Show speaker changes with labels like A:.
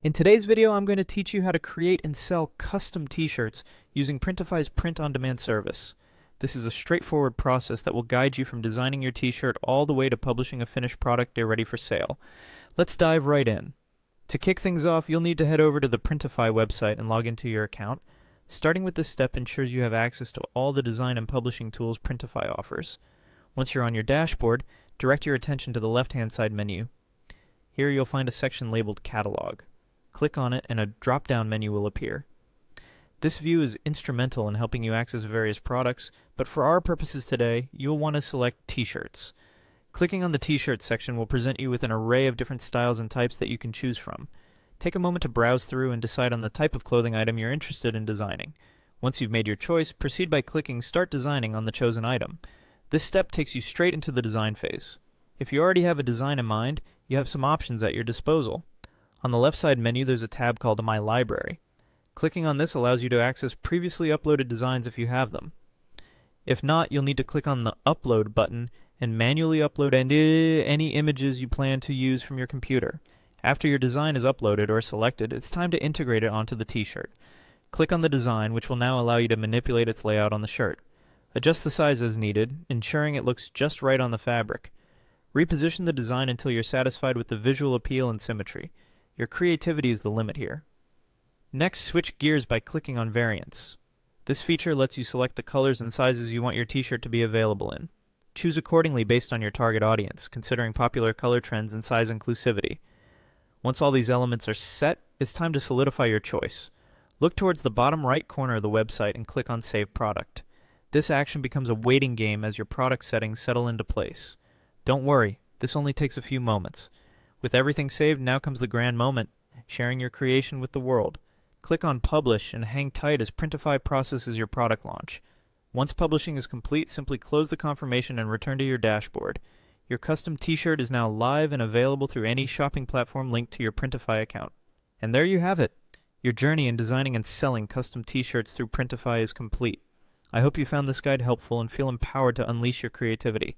A: In today's video, I'm going to teach you how to create and sell custom t-shirts using Printify's print-on-demand service. This is a straightforward process that will guide you from designing your t-shirt all the way to publishing a finished product they're ready for sale. Let's dive right in. To kick things off, you'll need to head over to the Printify website and log into your account. Starting with this step ensures you have access to all the design and publishing tools Printify offers. Once you're on your dashboard, direct your attention to the left-hand side menu. Here you'll find a section labeled Catalog. Click on it and a drop-down menu will appear. This view is instrumental in helping you access various products, but for our purposes today, you'll want to select t-shirts. Clicking on the t-shirt section will present you with an array of different styles and types that you can choose from. Take a moment to browse through and decide on the type of clothing item you're interested in designing. Once you've made your choice, proceed by clicking Start Designing on the chosen item. This step takes you straight into the design phase. If you already have a design in mind, you have some options at your disposal. On the left side menu, there's a tab called My Library. Clicking on this allows you to access previously uploaded designs if you have them. If not, you'll need to click on the Upload button and manually upload any images you plan to use from your computer. After your design is uploaded or selected, it's time to integrate it onto the t-shirt. Click on the design, which will now allow you to manipulate its layout on the shirt. Adjust the size as needed, ensuring it looks just right on the fabric. Reposition the design until you're satisfied with the visual appeal and symmetry. Your creativity is the limit here. Next, switch gears by clicking on Variants. This feature lets you select the colors and sizes you want your t-shirt to be available in. Choose accordingly based on your target audience, considering popular color trends and size inclusivity. Once all these elements are set, it's time to solidify your choice. Look towards the bottom right corner of the website and click on Save Product. This action becomes a waiting game as your product settings settle into place. Don't worry, this only takes a few moments. With everything saved, now comes the grand moment, sharing your creation with the world. Click on Publish and hang tight as Printify processes your product launch. Once publishing is complete, simply close the confirmation and return to your dashboard. Your custom t-shirt is now live and available through any shopping platform linked to your Printify account. And there you have it. Your journey in designing and selling custom t-shirts through Printify is complete. I hope you found this guide helpful and feel empowered to unleash your creativity.